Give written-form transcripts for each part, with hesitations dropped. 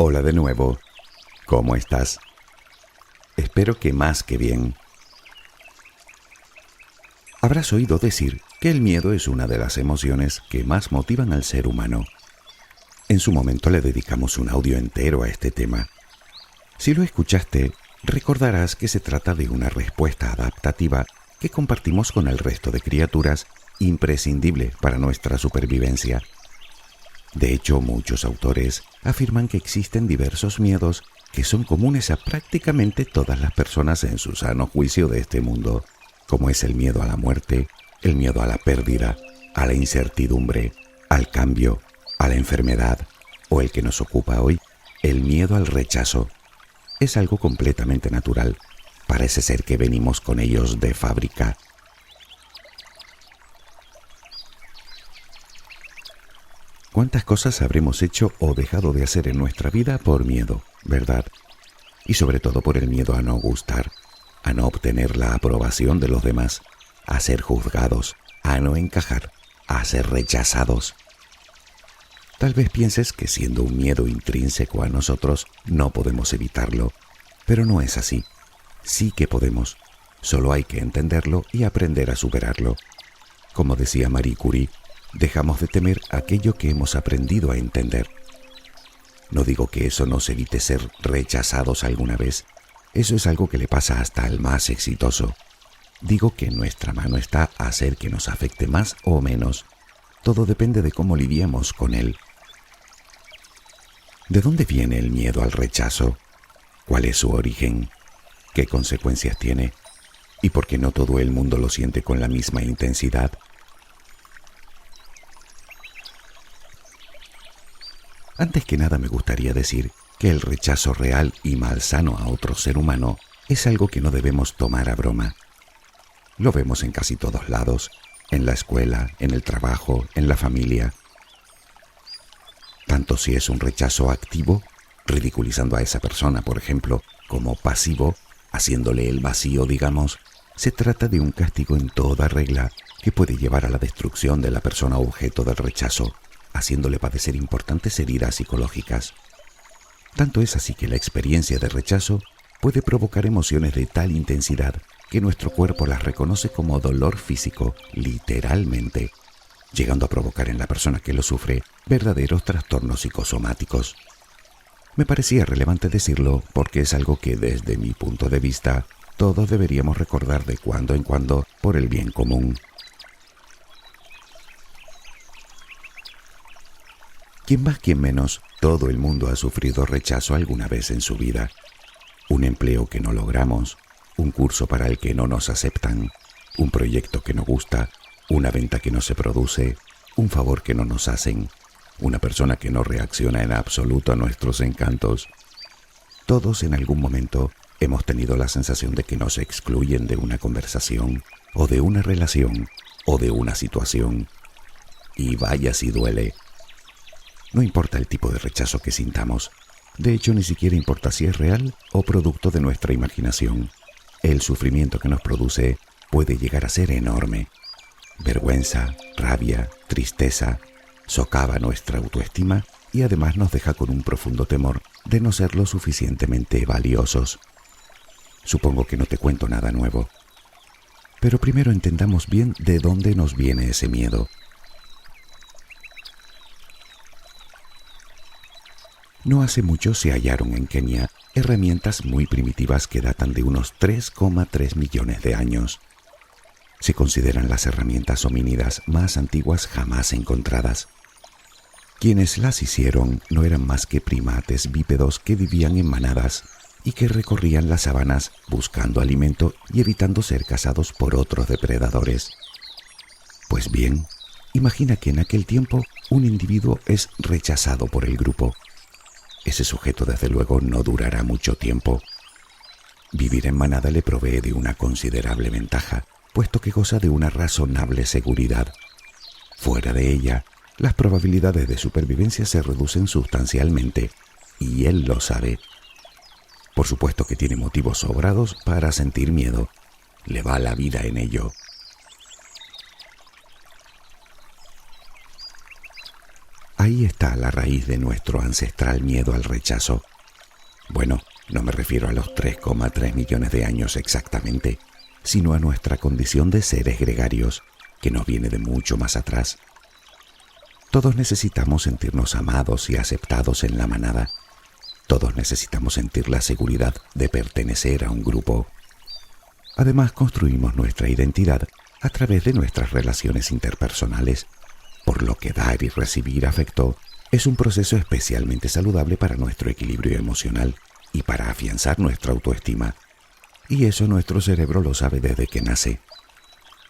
Hola de nuevo. ¿Cómo estás? Espero que más que bien. Habrás oído decir que el miedo es una de las emociones que más motivan al ser humano. En su momento le dedicamos un audio entero a este tema. Si lo escuchaste, recordarás que se trata de una respuesta adaptativa que compartimos con el resto de criaturas, imprescindible para nuestra supervivencia. De hecho, muchos autores afirman que existen diversos miedos que son comunes a prácticamente todas las personas en su sano juicio de este mundo, como es el miedo a la muerte, el miedo a la pérdida, a la incertidumbre, al cambio, a la enfermedad o el que nos ocupa hoy, el miedo al rechazo. Es algo completamente natural. Parece ser que venimos con ellos de fábrica. ¿Cuántas cosas habremos hecho o dejado de hacer en nuestra vida por miedo, verdad? Y sobre todo por el miedo a no gustar, a no obtener la aprobación de los demás, a ser juzgados, a no encajar, a ser rechazados. Tal vez pienses que siendo un miedo intrínseco a nosotros no podemos evitarlo, pero no es así. Sí que podemos, solo hay que entenderlo y aprender a superarlo. Como decía Marie Curie, dejamos de temer aquello que hemos aprendido a entender. No digo que eso nos evite ser rechazados alguna vez, eso es algo que le pasa hasta al más exitoso. Digo que en nuestra mano está hacer que nos afecte más o menos. Todo depende de cómo lidiamos con él. ¿De dónde viene el miedo al rechazo? ¿Cuál es su origen? ¿Qué consecuencias tiene? ¿Y por qué no todo el mundo lo siente con la misma intensidad? Antes que nada me gustaría decir que el rechazo real y malsano a otro ser humano es algo que no debemos tomar a broma. Lo vemos en casi todos lados, en la escuela, en el trabajo, en la familia. Tanto si es un rechazo activo, ridiculizando a esa persona, por ejemplo, como pasivo, haciéndole el vacío, digamos, se trata de un castigo en toda regla que puede llevar a la destrucción de la persona objeto del rechazo, haciéndole padecer importantes heridas psicológicas. Tanto es así que la experiencia de rechazo puede provocar emociones de tal intensidad que nuestro cuerpo las reconoce como dolor físico, literalmente, llegando a provocar en la persona que lo sufre verdaderos trastornos psicosomáticos. Me parecía relevante decirlo porque es algo que desde mi punto de vista todos deberíamos recordar de cuando en cuando por el bien común. Quien más, quien menos, todo el mundo ha sufrido rechazo alguna vez en su vida. Un empleo que no logramos, un curso para el que no nos aceptan, un proyecto que no gusta, una venta que no se produce, un favor que no nos hacen, una persona que no reacciona en absoluto a nuestros encantos. Todos en algún momento hemos tenido la sensación de que nos excluyen de una conversación, o de una relación, o de una situación. Y vaya si duele. No importa el tipo de rechazo que sintamos. De hecho, ni siquiera importa si es real o producto de nuestra imaginación. El sufrimiento que nos produce puede llegar a ser enorme. Vergüenza, rabia, tristeza, socava nuestra autoestima y además nos deja con un profundo temor de no ser lo suficientemente valiosos. Supongo que no te cuento nada nuevo. Pero primero entendamos bien de dónde nos viene ese miedo. No hace mucho se hallaron en Kenia herramientas muy primitivas que datan de unos 3,3 millones de años. Se consideran las herramientas homínidas más antiguas jamás encontradas. Quienes las hicieron no eran más que primates bípedos que vivían en manadas y que recorrían las sabanas buscando alimento y evitando ser cazados por otros depredadores. Pues bien, imagina que en aquel tiempo un individuo es rechazado por el grupo. Ese sujeto desde luego no durará mucho tiempo. Vivir en manada le provee de una considerable ventaja, puesto que goza de una razonable seguridad. Fuera de ella, las probabilidades de supervivencia se reducen sustancialmente, y él lo sabe. Por supuesto que tiene motivos sobrados para sentir miedo. Le va la vida en ello. Ahí está la raíz de nuestro ancestral miedo al rechazo. Bueno, no me refiero a los 3,3 millones de años exactamente, sino a nuestra condición de seres gregarios, que nos viene de mucho más atrás. Todos necesitamos sentirnos amados y aceptados en la manada. Todos necesitamos sentir la seguridad de pertenecer a un grupo. Además, construimos nuestra identidad a través de nuestras relaciones interpersonales, por lo que dar y recibir afecto es un proceso especialmente saludable para nuestro equilibrio emocional y para afianzar nuestra autoestima. Y eso nuestro cerebro lo sabe desde que nace.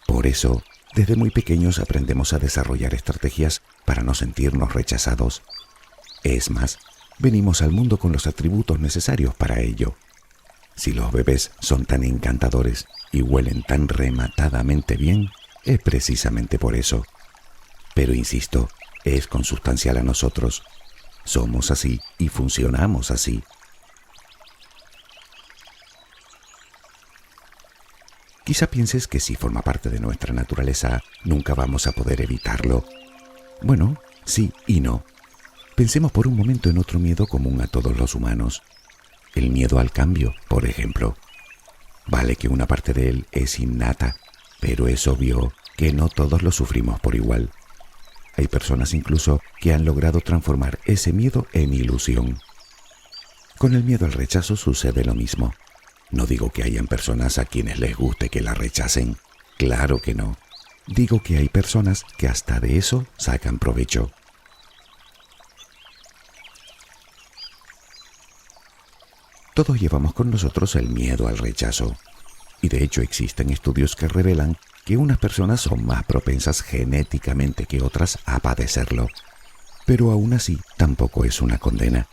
Por eso, desde muy pequeños aprendemos a desarrollar estrategias para no sentirnos rechazados. Es más, venimos al mundo con los atributos necesarios para ello. Si los bebés son tan encantadores y huelen tan rematadamente bien, es precisamente por eso. Pero insisto, es consustancial a nosotros. Somos así y funcionamos así. Quizá pienses que si forma parte de nuestra naturaleza, nunca vamos a poder evitarlo. Bueno, sí y no. Pensemos por un momento en otro miedo común a todos los humanos. El miedo al cambio, por ejemplo. Vale que una parte de él es innata, pero es obvio que no todos lo sufrimos por igual. Hay personas incluso que han logrado transformar ese miedo en ilusión. Con el miedo al rechazo sucede lo mismo. No digo que hayan personas a quienes les guste que la rechacen. Claro que no. Digo que hay personas que hasta de eso sacan provecho. Todos llevamos con nosotros el miedo al rechazo. Y de hecho existen estudios que revelan que unas personas son más propensas genéticamente que otras a padecerlo. Pero aún así tampoco es una condena.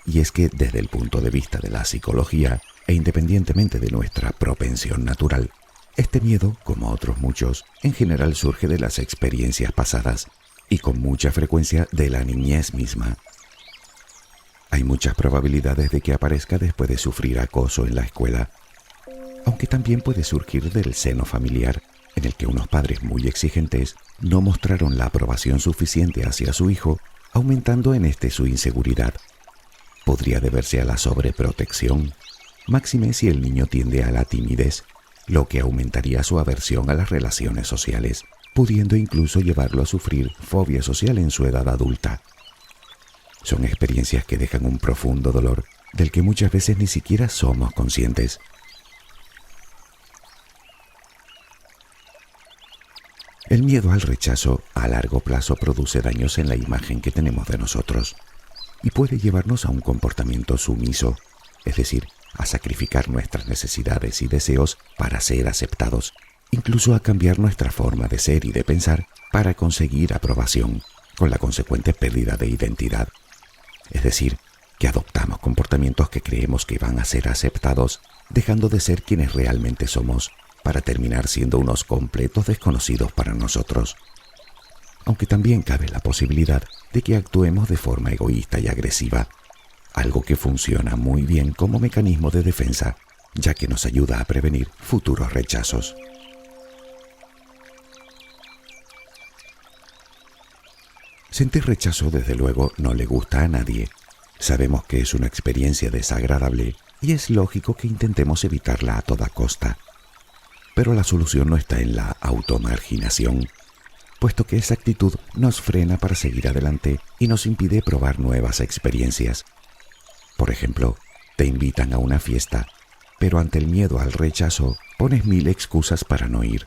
Y es que desde el punto de vista de la psicología, e independientemente de nuestra propensión natural, este miedo, como otros muchos, en general surge de las experiencias pasadas y con mucha frecuencia de la niñez misma. Hay muchas probabilidades de que aparezca después de sufrir acoso en la escuela, aunque también puede surgir del seno familiar, en el que unos padres muy exigentes no mostraron la aprobación suficiente hacia su hijo, aumentando en este su inseguridad. Podría deberse a la sobreprotección, máxime si el niño tiende a la timidez, lo que aumentaría su aversión a las relaciones sociales, pudiendo incluso llevarlo a sufrir fobia social en su edad adulta. Son experiencias que dejan un profundo dolor del que muchas veces ni siquiera somos conscientes. El miedo al rechazo a largo plazo produce daños en la imagen que tenemos de nosotros y puede llevarnos a un comportamiento sumiso, es decir, a sacrificar nuestras necesidades y deseos para ser aceptados, incluso a cambiar nuestra forma de ser y de pensar para conseguir aprobación, con la consecuente pérdida de identidad. Es decir, que adoptamos comportamientos que creemos que van a ser aceptados, dejando de ser quienes realmente somos, para terminar siendo unos completos desconocidos para nosotros. Aunque también cabe la posibilidad de que actuemos de forma egoísta y agresiva, algo que funciona muy bien como mecanismo de defensa, ya que nos ayuda a prevenir futuros rechazos. Sentir rechazo, desde luego, no le gusta a nadie. Sabemos que es una experiencia desagradable y es lógico que intentemos evitarla a toda costa. Pero la solución no está en la automarginación, puesto que esa actitud nos frena para seguir adelante y nos impide probar nuevas experiencias. Por ejemplo, te invitan a una fiesta, pero ante el miedo al rechazo pones 1000 excusas para no ir.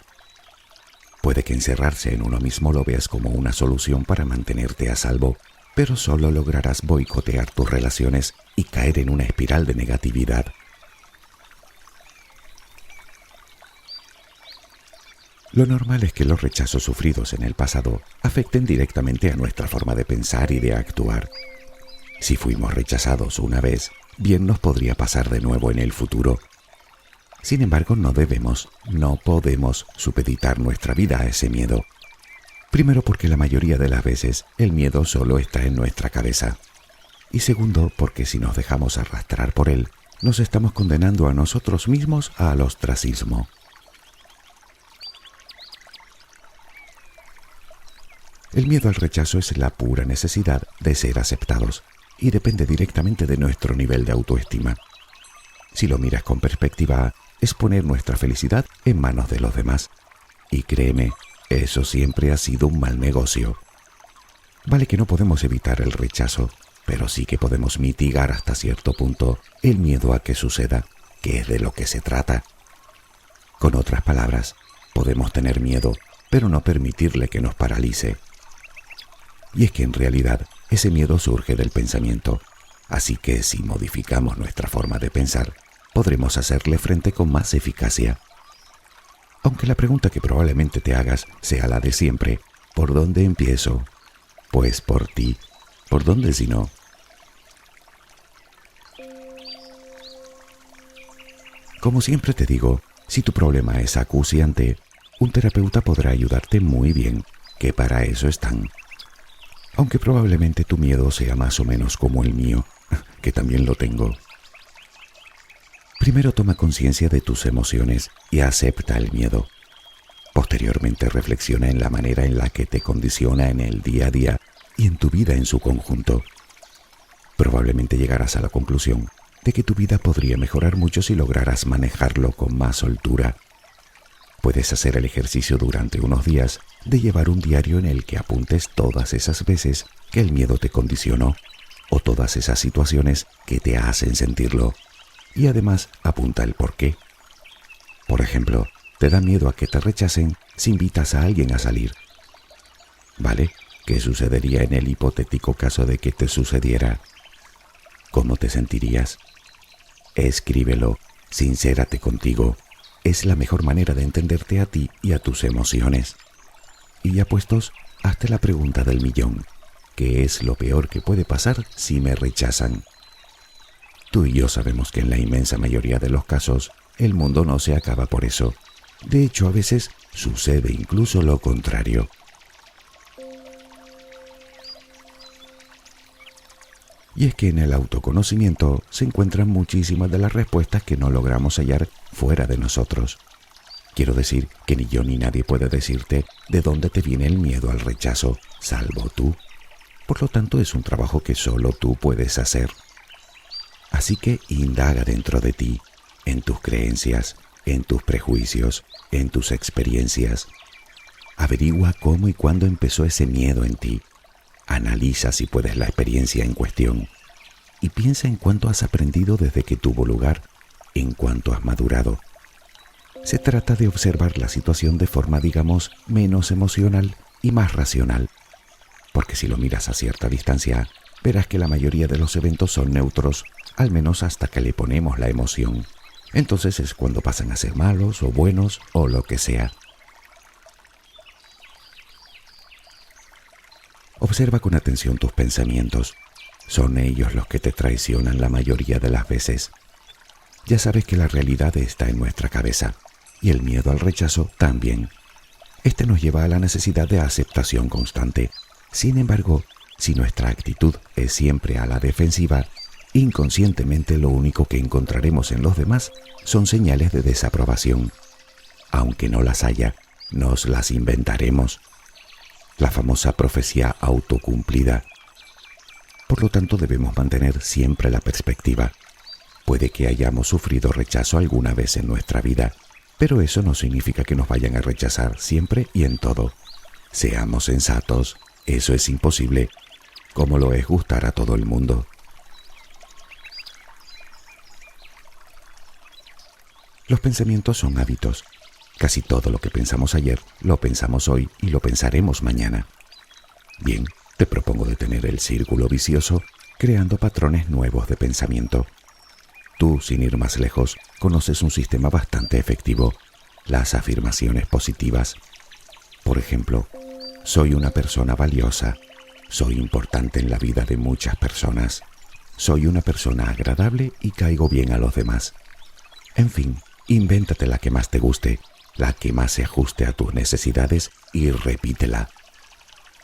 Puede que encerrarse en uno mismo lo veas como una solución para mantenerte a salvo, pero solo lograrás boicotear tus relaciones y caer en una espiral de negatividad. Lo normal es que los rechazos sufridos en el pasado afecten directamente a nuestra forma de pensar y de actuar. Si fuimos rechazados una vez, bien nos podría pasar de nuevo en el futuro. Sin embargo, no podemos supeditar nuestra vida a ese miedo. Primero, porque la mayoría de las veces el miedo solo está en nuestra cabeza. Y segundo, porque si nos dejamos arrastrar por él, nos estamos condenando a nosotros mismos al ostracismo. El miedo al rechazo es la pura necesidad de ser aceptados y depende directamente de nuestro nivel de autoestima. Si lo miras con perspectiva, es poner nuestra felicidad en manos de los demás. Y créeme, eso siempre ha sido un mal negocio. Vale que no podemos evitar el rechazo, pero sí que podemos mitigar hasta cierto punto el miedo a que suceda, que es de lo que se trata. Con otras palabras, podemos tener miedo, pero no permitirle que nos paralice. Y es que en realidad ese miedo surge del pensamiento, así que si modificamos nuestra forma de pensar, podremos hacerle frente con más eficacia. Aunque la pregunta que probablemente te hagas sea la de siempre, ¿por dónde empiezo? Pues por ti. ¿Por dónde si no? Como siempre te digo, si tu problema es acuciante, un terapeuta podrá ayudarte muy bien, que para eso están. Aunque probablemente tu miedo sea más o menos como el mío, que también lo tengo. Primero toma conciencia de tus emociones y acepta el miedo. Posteriormente reflexiona en la manera en la que te condiciona en el día a día y en tu vida en su conjunto. Probablemente llegarás a la conclusión de que tu vida podría mejorar mucho si lograras manejarlo con más soltura. Puedes hacer el ejercicio durante unos días de llevar un diario en el que apuntes todas esas veces que el miedo te condicionó o todas esas situaciones que te hacen sentirlo. Y además apunta el porqué. Por ejemplo, te da miedo a que te rechacen si invitas a alguien a salir. ¿Vale? ¿Qué sucedería en el hipotético caso de que te sucediera? ¿Cómo te sentirías? Escríbelo, sincérate contigo. Es la mejor manera de entenderte a ti y a tus emociones. Y ya puestos, hazte la pregunta del millón. ¿Qué es lo peor que puede pasar si me rechazan? Tú y yo sabemos que en la inmensa mayoría de los casos, el mundo no se acaba por eso. De hecho, a veces sucede incluso lo contrario. Y es que en el autoconocimiento se encuentran muchísimas de las respuestas que no logramos hallar fuera de nosotros. Quiero decir que ni yo ni nadie puede decirte de dónde te viene el miedo al rechazo, salvo tú. Por lo tanto, es un trabajo que solo tú puedes hacer. Así que indaga dentro de ti, en tus creencias, en tus prejuicios, en tus experiencias. Averigua cómo y cuándo empezó ese miedo en ti. Analiza si puedes la experiencia en cuestión y piensa en cuánto has aprendido desde que tuvo lugar, en cuánto has madurado. Se trata de observar la situación de forma, digamos, menos emocional y más racional, porque si lo miras a cierta distancia, verás que la mayoría de los eventos son neutros, al menos hasta que le ponemos la emoción. Entonces es cuando pasan a ser malos o buenos o lo que sea. Observa con atención tus pensamientos. Son ellos los que te traicionan la mayoría de las veces. Ya sabes que la realidad está en nuestra cabeza y el miedo al rechazo también. Este nos lleva a la necesidad de aceptación constante. Sin embargo, si nuestra actitud es siempre a la defensiva, inconscientemente lo único que encontraremos en los demás son señales de desaprobación. Aunque no las haya, nos las inventaremos. La famosa profecía autocumplida. Por lo tanto, debemos mantener siempre la perspectiva. Puede que hayamos sufrido rechazo alguna vez en nuestra vida, pero eso no significa que nos vayan a rechazar siempre y en todo. Seamos sensatos, eso es imposible, como lo es gustar a todo el mundo. Los pensamientos son hábitos. Casi todo lo que pensamos ayer, lo pensamos hoy y lo pensaremos mañana. Bien, te propongo detener el círculo vicioso creando patrones nuevos de pensamiento. Tú, sin ir más lejos, conoces un sistema bastante efectivo, las afirmaciones positivas. Por ejemplo, soy una persona valiosa, soy importante en la vida de muchas personas, soy una persona agradable y caigo bien a los demás. En fin, invéntate la que más te guste, la que más se ajuste a tus necesidades y repítela.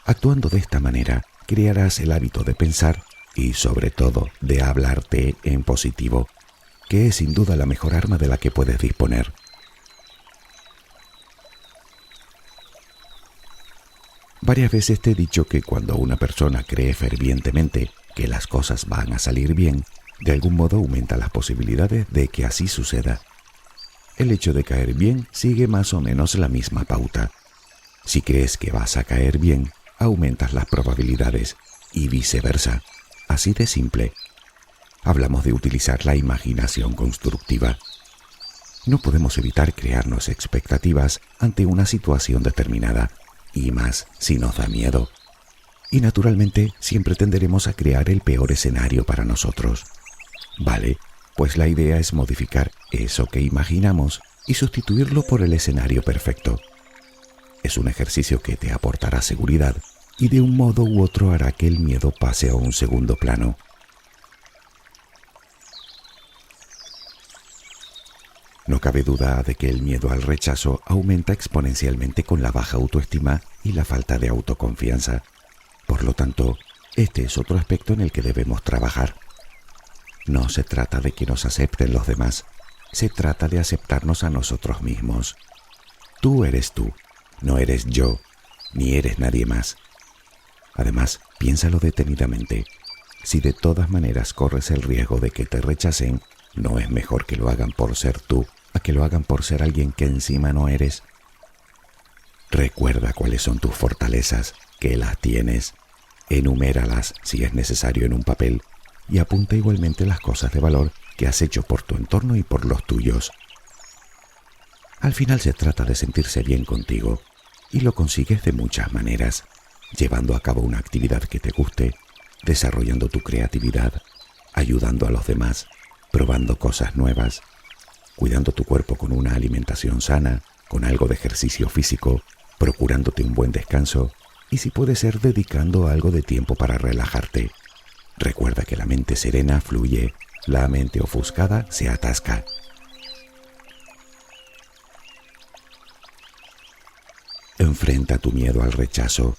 Actuando de esta manera, crearás el hábito de pensar y, sobre todo, de hablarte en positivo, que es sin duda la mejor arma de la que puedes disponer. Varias veces te he dicho que cuando una persona cree fervientemente que las cosas van a salir bien, de algún modo aumenta las posibilidades de que así suceda. El hecho de caer bien sigue más o menos la misma pauta. Si crees que vas a caer bien, aumentas las probabilidades y viceversa. Así de simple. Hablamos de utilizar la imaginación constructiva. No podemos evitar crearnos expectativas ante una situación determinada, y más si nos da miedo. Y naturalmente siempre tenderemos a crear el peor escenario para nosotros. Vale, pues la idea es modificar eso que imaginamos y sustituirlo por el escenario perfecto. Es un ejercicio que te aportará seguridad y de un modo u otro hará que el miedo pase a un segundo plano. No cabe duda de que el miedo al rechazo aumenta exponencialmente con la baja autoestima y la falta de autoconfianza. Por lo tanto, este es otro aspecto en el que debemos trabajar. No se trata de que nos acepten los demás, se trata de aceptarnos a nosotros mismos. Tú eres tú, no eres yo, ni eres nadie más. Además, piénsalo detenidamente. Si de todas maneras corres el riesgo de que te rechacen, ¿no es mejor que lo hagan por ser tú a que lo hagan por ser alguien que encima no eres? Recuerda cuáles son tus fortalezas, que las tienes. Enuméralas si es necesario en un papel y apunta igualmente las cosas de valor que has hecho por tu entorno y por los tuyos. Al final se trata de sentirse bien contigo y lo consigues de muchas maneras, llevando a cabo una actividad que te guste, desarrollando tu creatividad, ayudando a los demás, probando cosas nuevas, cuidando tu cuerpo con una alimentación sana, con algo de ejercicio físico, procurándote un buen descanso y si puede ser dedicando algo de tiempo para relajarte. Recuerda que la mente serena fluye, la mente ofuscada se atasca. Enfrenta tu miedo al rechazo.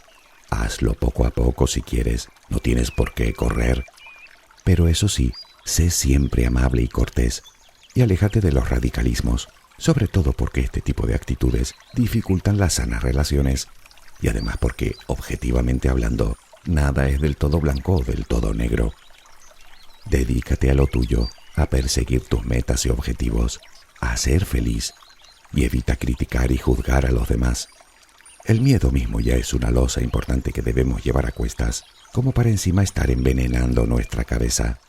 Hazlo poco a poco si quieres, no tienes por qué correr. Pero eso sí, sé siempre amable y cortés y aléjate de los radicalismos, sobre todo porque este tipo de actitudes dificultan las sanas relaciones y además porque, objetivamente hablando, nada es del todo blanco o del todo negro. Dedícate a lo tuyo, a perseguir tus metas y objetivos, a ser feliz y evita criticar y juzgar a los demás. El miedo mismo ya es una losa importante que debemos llevar a cuestas, como para encima estar envenenando nuestra cabeza.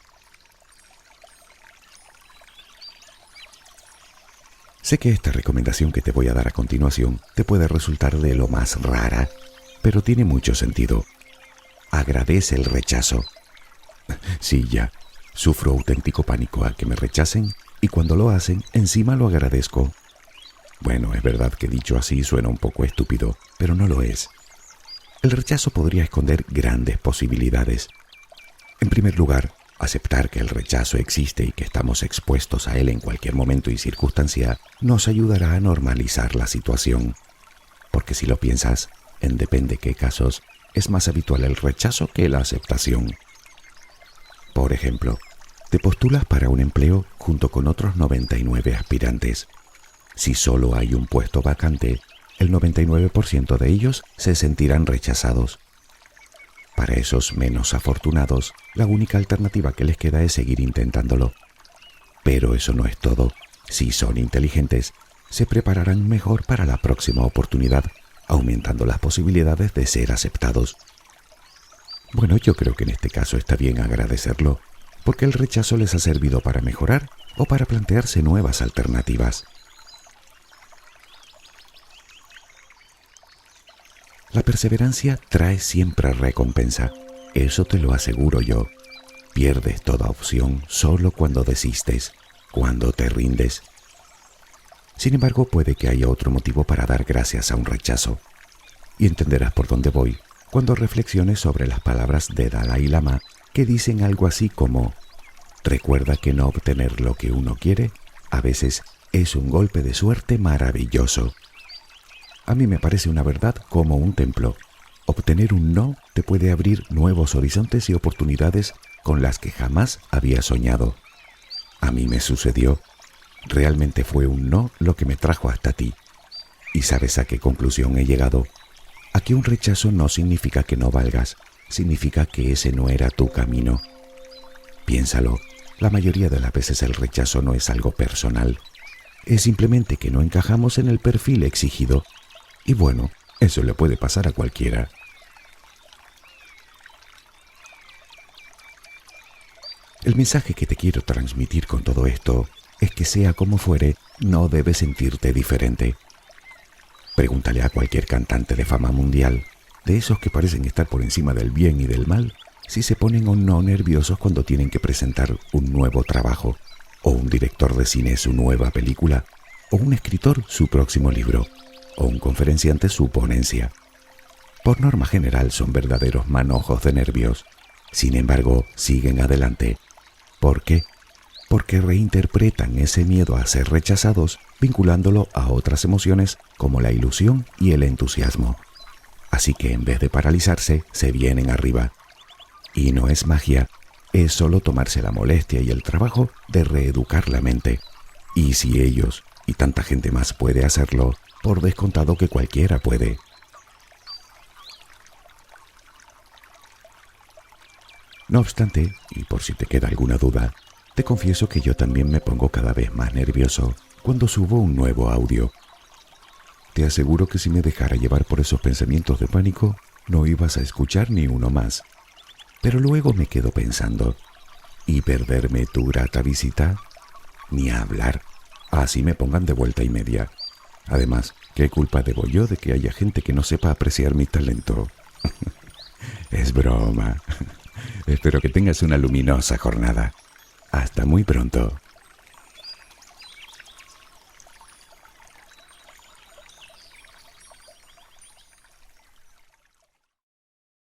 Sé que esta recomendación que te voy a dar a continuación te puede resultar de lo más rara, pero tiene mucho sentido. Agradece el rechazo. Sí, ya, sufro auténtico pánico a que me rechacen y cuando lo hacen, encima lo agradezco. Bueno, es verdad que dicho así suena un poco estúpido, pero no lo es. El rechazo podría esconder grandes posibilidades. En primer lugar, aceptar que el rechazo existe y que estamos expuestos a él en cualquier momento y circunstancia nos ayudará a normalizar la situación. Porque si lo piensas, en depende qué casos, es más habitual el rechazo que la aceptación. Por ejemplo, te postulas para un empleo junto con otros 99 aspirantes. Si solo hay un puesto vacante, el 99% de ellos se sentirán rechazados. Para esos menos afortunados, la única alternativa que les queda es seguir intentándolo. Pero eso no es todo. Si son inteligentes, se prepararán mejor para la próxima oportunidad, aumentando las posibilidades de ser aceptados. Bueno, yo creo que en este caso está bien agradecerlo, porque el rechazo les ha servido para mejorar o para plantearse nuevas alternativas. La perseverancia trae siempre recompensa, eso te lo aseguro yo. Pierdes toda opción solo cuando desistes, cuando te rindes. Sin embargo, puede que haya otro motivo para dar gracias a un rechazo. Y entenderás por dónde voy cuando reflexiones sobre las palabras de Dalai Lama que dicen algo así como: recuerda que no obtener lo que uno quiere a veces es un golpe de suerte maravilloso. A mí me parece una verdad como un templo. Obtener un no te puede abrir nuevos horizontes y oportunidades con las que jamás había soñado. A mí me sucedió. Realmente fue un no lo que me trajo hasta ti. ¿Y sabes a qué conclusión he llegado? Aquí un rechazo no significa que no valgas, significa que ese no era tu camino. Piénsalo, la mayoría de las veces el rechazo no es algo personal, es simplemente que no encajamos en el perfil exigido. Y bueno, eso le puede pasar a cualquiera. El mensaje que te quiero transmitir con todo esto es que sea como fuere, no debes sentirte diferente. Pregúntale a cualquier cantante de fama mundial, de esos que parecen estar por encima del bien y del mal, si se ponen o no nerviosos cuando tienen que presentar un nuevo trabajo, o un director de cine su nueva película, o un escritor su próximo libro, o un conferenciante su ponencia. Por norma general son verdaderos manojos de nervios. Sin embargo, siguen adelante. ¿Por qué? Porque reinterpretan ese miedo a ser rechazados vinculándolo a otras emociones como la ilusión y el entusiasmo. Así que en vez de paralizarse, se vienen arriba. Y no es magia, es solo tomarse la molestia y el trabajo de reeducar la mente. Y si ellos y tanta gente más puede hacerlo, por descontado que cualquiera puede. No obstante, y por si te queda alguna duda, te confieso que yo también me pongo cada vez más nervioso cuando subo un nuevo audio. Te aseguro que si me dejara llevar por esos pensamientos de pánico, no ibas a escuchar ni uno más. Pero luego me quedo pensando, ¿y perderme tu grata visita? Ni a hablar, así me pongan de vuelta y media. Además, ¿qué culpa debo yo de que haya gente que no sepa apreciar mi talento? Es broma. Espero que tengas una luminosa jornada. Hasta muy pronto.